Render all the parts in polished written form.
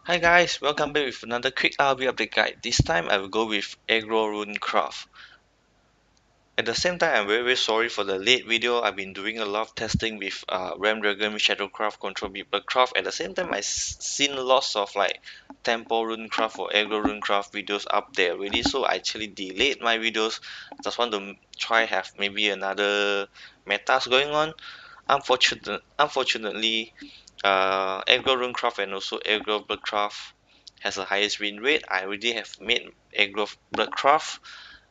Hi guys, welcome back with another quick RV update guide. This time I will go with Aggro Runecraft. At the same time, I'm very sorry for the late video. I've been doing a lot of testing with Ram Dragon, Shadowcraft, Control Beepercraft. At the same time, I've seen lots of like Tempo Runecraft or Aggro Runecraft videos up there already. So I actually delayed my videos. Just want to try have maybe another metas going on. Unfortunately, Aggro Runecraft and also Aggro Bloodcraft has the highest win rate. I already have made Aggro Bloodcraft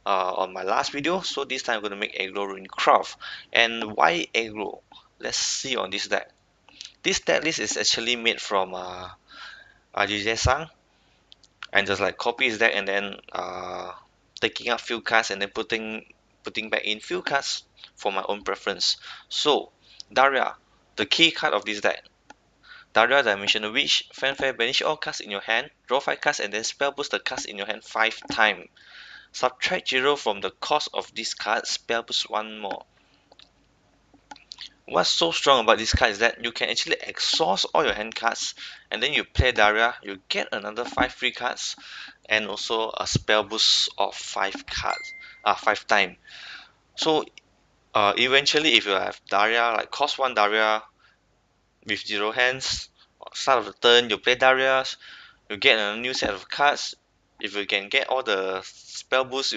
on my last video, so this time I'm going to make Aggro Runecraft. And why Aggro? Let's see on this deck. This deck list is actually made from Ajise-san, and just like copy his deck and then taking out few cards and then putting back in few cards for my own preference. So Daria, the key card of this deck. Daria Dimensional Witch, Fanfare, banish all cards in your hand, draw 5 cards and then spell boost the cards in your hand 5 times. Subtract 0 from the cost of this card, spell boost 1 more. What's so strong about this card is that you can actually exhaust all your hand cards and then you play Daria, you get another 5 free cards and also a spell boost of 5 cards, 5 times. So eventually if you have Daria, like cost 1 Daria with 0 hands, start of the turn you play Darias, you get a new set of cards. If you can get all the spell boost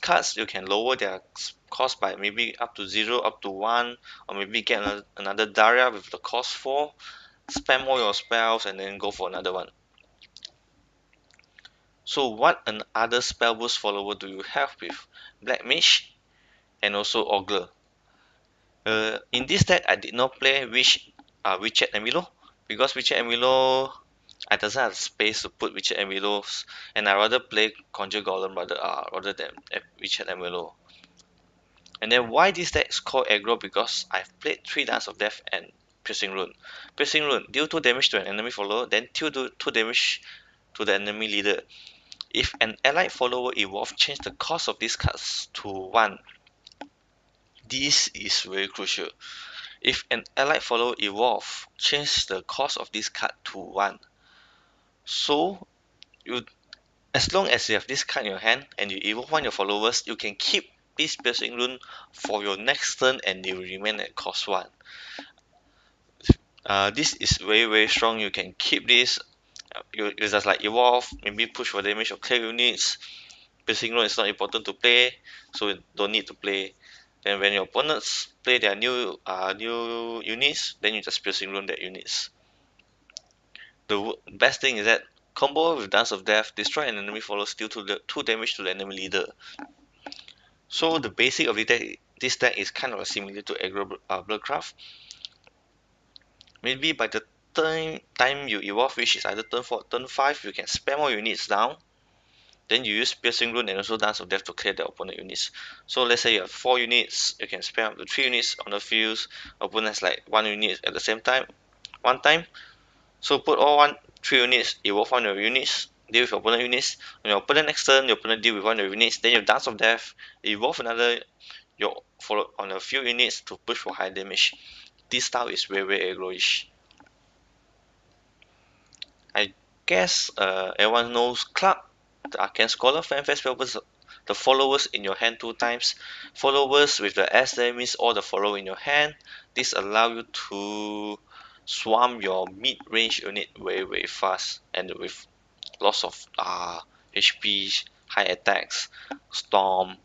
cards, you can lower their cost by maybe up to 0, up to 1, or maybe get another Daria with the cost 4, spam all your spells and then go for another one. So what another spell boost follower do you have with Black Mage and also Ogre? In this deck I did not play Witchet Emilo because Witchet Emilo I doesn't have space to put Witchet Emilos, and I rather play Conjure Golem rather than Witchet Emilo. And then why this deck is called aggro? Because I've played 3 Dance of Death and Piercing Rune. Piercing Rune deal 2 damage to an enemy follower, then deal 2 damage to the enemy leader. If an allied follower evolve, change the cost of these cards to 1. This is very crucial. If an allied follower evolve, change the cost of this card to 1. So you, as long as you have this card in your hand and you evolve one of your followers, you can keep this piercing rune for your next turn and they will remain at cost 1. This is very strong. You can keep this. You just like evolve, maybe push for damage or clear units. Piercing rune is not important to play, so you don't need to play. Then when your opponents play their new units, then you just piercing rune their units. The best thing is that combo with Dance of Death, destroy an enemy follows deal 2 damage to the enemy leader. So the basic of this deck is kind of similar to Aggro Bloodcraft. Maybe by the time you evolve, which is either turn 4 or turn 5, you can spam all units down. Then you use Piercing Rune and also Dance of Death to clear the opponent units. So let's say you have 4 units, you can spam up to 3 units on the field. Opponent has like 1 unit at the same time, one time. So put all 3 units, evolve one of your units, deal with your opponent units. On your opponent next turn, your opponent deal with one of your units. Then you Dance of Death, evolve another your follow on a few units to push for high damage. This style is very aggroish. I guess everyone knows Club, the Arcane Scholar, Fanfare Spellboost, the followers in your hand 2 times. Followers with the S there means all the follower in your hand. This allows you to swarm your mid-range unit very fast and with lots of HP, high attacks, storm,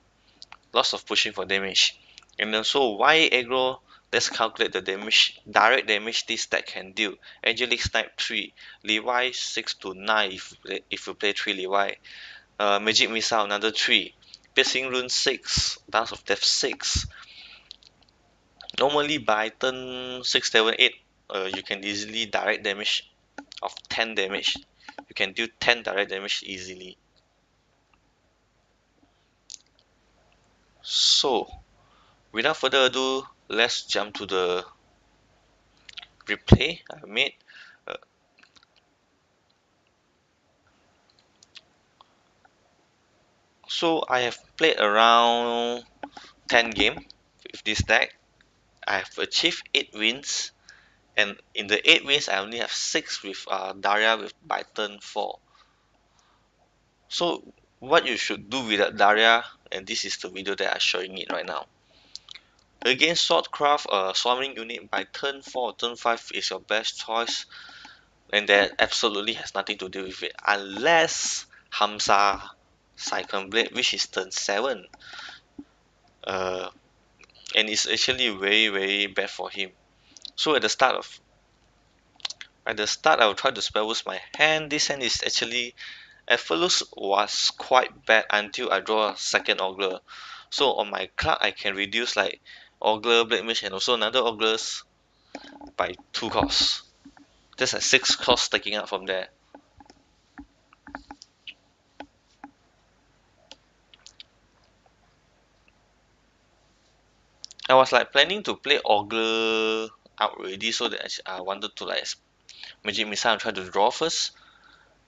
lots of pushing for damage. And also why aggro? Let's calculate the damage, direct damage this deck can deal. Angelic Snipe 3, Levi 6 to 9 if you play 3 Levi. Magic Missile another 3, Piercing Rune 6, Dance of Death 6. Normally by turn 6, 7, 8, you can easily direct damage of 10 damage. You can do 10 direct damage easily. So without further ado, let's jump to the replay I made. Uh, so I have played around 10 games with this deck. I have achieved 8 wins And in the 8 wins, I only have 6 with Daria with by turn 4. So what you should do with that Daria, and this is the video that I'm showing it right now. Against Swordcraft, swarming unit by turn 4 or turn 5 is your best choice, and that absolutely has nothing to do with it unless Hamza Cyclone Blade, which is turn 7. Uh, and it's actually very very bad for him. So at the start I will try to spell boost my hand. This hand is actually at first was quite bad until I draw a second Ogre. So on my card I can reduce like Ogre, Blade Mage and also another Ogres by 2 costs. Just like 6 costs taking out from there. I was like planning to play Ogre out already, so that I wanted to like Magic Missile and try to draw first.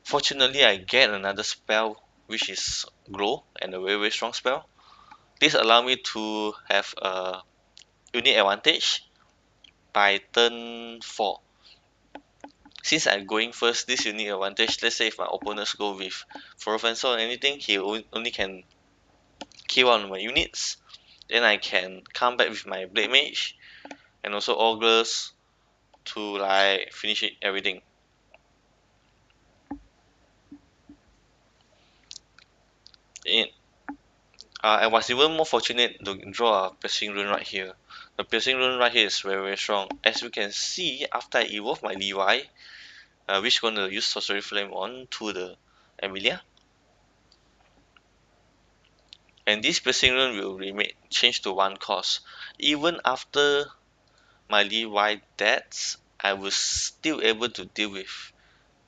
Fortunately I get another spell which is Glow, and a very very strong spell. This allow me to have a unit advantage by turn 4. Since I'm going first, this unit advantage, let's say if my opponents go with Ferofencer or anything, he only can kill one of my units. Then I can come back with my Blade Mage and also Ogres to like finish it, everything. In, I was even more fortunate to draw a Piercing Rune right here. The Piercing Rune right here is very very strong. As you can see, after I evolve my Levi, which going to use Sorcery Flame on to the Emilia, and this Piercing Rune will remain change to 1 cost. Even after my Levi deaths, I was still able to deal with.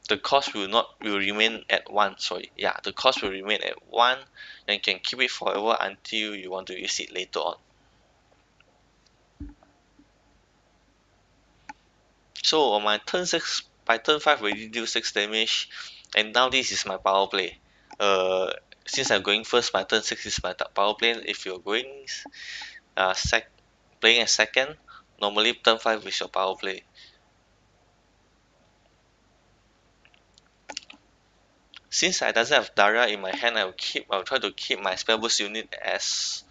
The cost will remain at 1. Sorry, yeah, the cost will remain at 1, and you can keep it forever until you want to use it later on. So on my turn 6, by turn 5 already deal 6 damage, and now this is my power play. Since I'm going first, my turn 6 is my power play. If you're going playing a second, normally turn 5 is your power play. Since I doesn't have Daria in my hand, I'll try to keep my spell boost unit as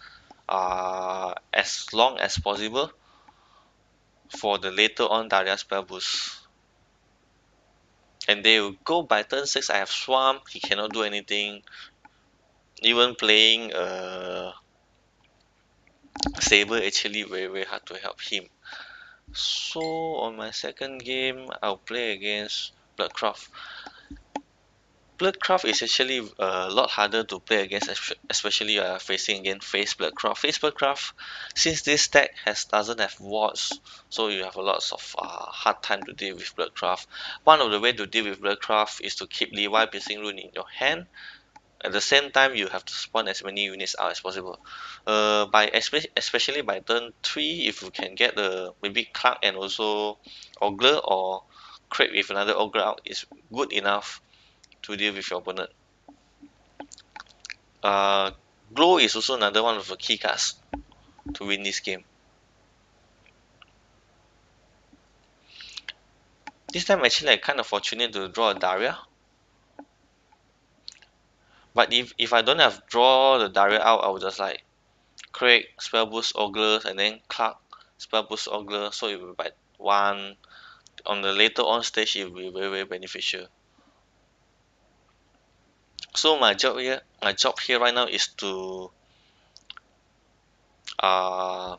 long as possible for the later on Daria spell boost. And they will go by turn 6. I have Swamp, he cannot do anything. Even playing Saber actually very very hard to help him. So on my second game, I'll play against Bloodcraft. Bloodcraft is actually a lot harder to play against, especially facing against Face Bloodcraft. Face Bloodcraft, since this deck doesn't have wards, so you have a lot of hard time to deal with Bloodcraft. One of the way to deal with Bloodcraft is to keep Levi Piercing Rune in your hand. At the same time, you have to spawn as many units out as possible. Especially by turn 3, if you can get the maybe Clark and also Ogre or Crate with another Ogre out, is good enough to deal with your opponent. Uh, Glow is also another one of the key cards to win this game. This time actually I kind of fortunate to draw a Daria. But if I don't have draw the Daria out, I will just like Craig, Spell Boost Ogre, and then Clark, Spell Boost Ogre, so it will be by 1. On the later on stage, it will be very very beneficial. So my job here right now is to uh,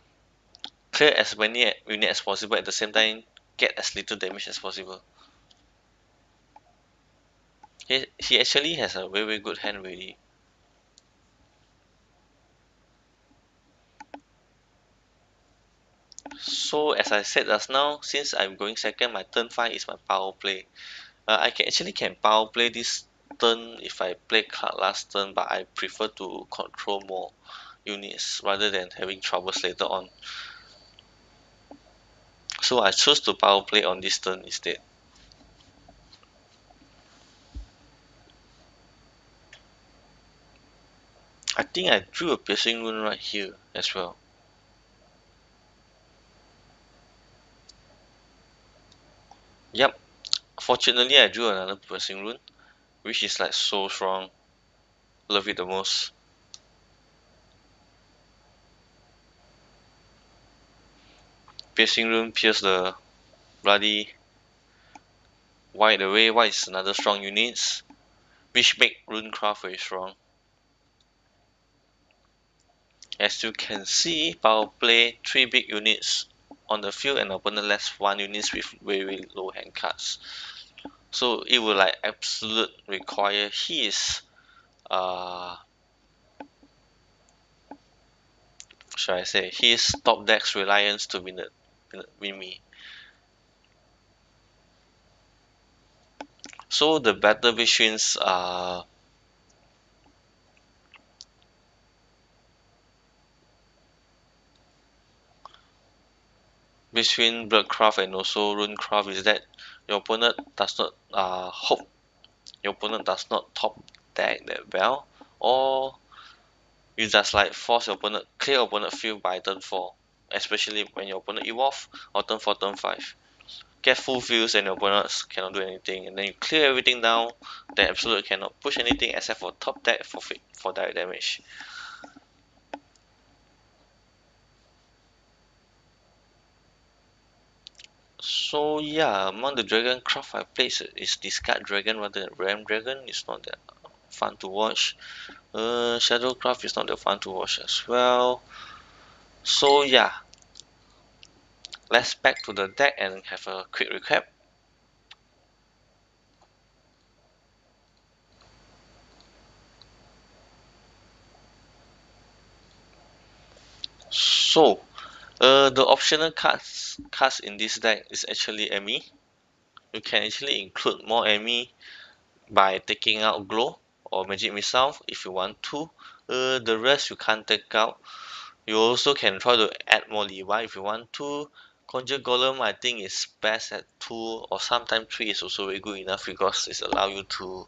clear as many units as possible, at the same time get as little damage as possible. He actually has a very very good hand really. So as I said just now, since I'm going second, my turn 5 is my power play. I can power play this turn if I play card last turn, but I prefer to control more units rather than having troubles later on. So I choose to power play on this turn instead. I think I drew a piercing rune right here as well. Yep, fortunately I drew another piercing rune, which is like so strong. Love it the most. Piercing rune pierce the bloody white away. White is another strong units, which make Runecraft very strong. As you can see, power play 3 big units on the field and opponent left 1 units with very low hand cards. So it will like absolute require his should I say his top deck's reliance to win me. So the battle between Bloodcraft and also Runecraft is that your opponent does not hope your opponent does not top deck that well, or you just like force your opponent clear your opponent field by turn 4, especially when your opponent evolve or turn 4 turn 5. Get full fields and your opponents cannot do anything, and then you clear everything down, they absolutely cannot push anything except for top deck for direct damage. So yeah, among the dragon craft I played is discard dragon rather than ram dragon. It's not that fun to watch. Shadowcraft is not that fun to watch as well. So yeah, let's back to the deck and have a quick recap. So the optional cards in this deck is actually Emmy. You can actually include more Emmy by taking out Glow or Magic Missile if you want to. The rest you can't take out. You also can try to add more Levi if you want to. Conjure Golem I think is best at 2 or sometimes 3 is also very good enough because it allows you to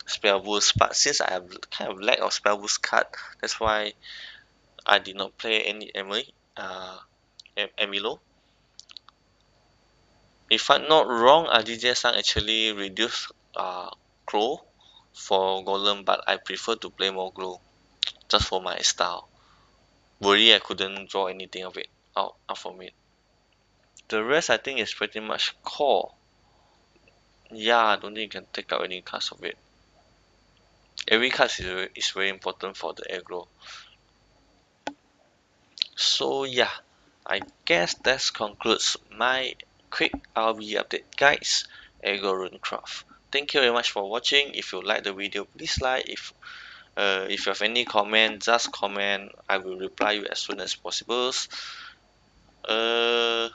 spell boost. But since I have kind of lack of spell boost card, that's why I did not play any Emily Emilo. If I'm not wrong, RGJ-san actually reduced Glow for Golem, but I prefer to play more Glow just for my style. Worry I couldn't draw anything of it out from it. The rest I think is pretty much core. Yeah, I don't think you can take out any cards of it. Every card is very important for the aggro. So yeah, I guess that concludes my quick RV update guys, Aggro Runecraft. Thank you very much for watching. If you like the video, please like. If you have any comment, just comment. I will reply you as soon as possible. Uh,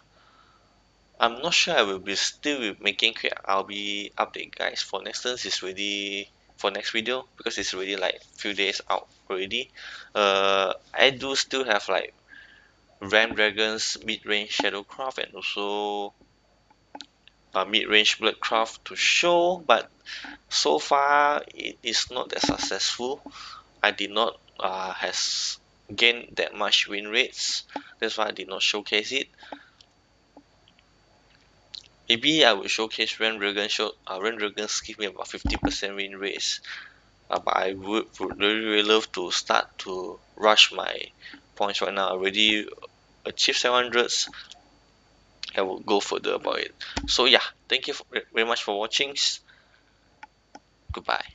I'm not sure I will be still making quick RB update guys for next turn is ready for next video because it's already like few days out already. I do still have like Ram Dragons mid-range Shadowcraft and also mid-range Bloodcraft to show, but so far it is not that successful. I did not has gained that much win rates. That's why I did not showcase it. Maybe I will showcase Ren Dragons give me about 50% win rates. But I would really love to start to rush my points right now. I already achieved 700s. I will go further about it. So yeah, thank you very much for watching. Goodbye.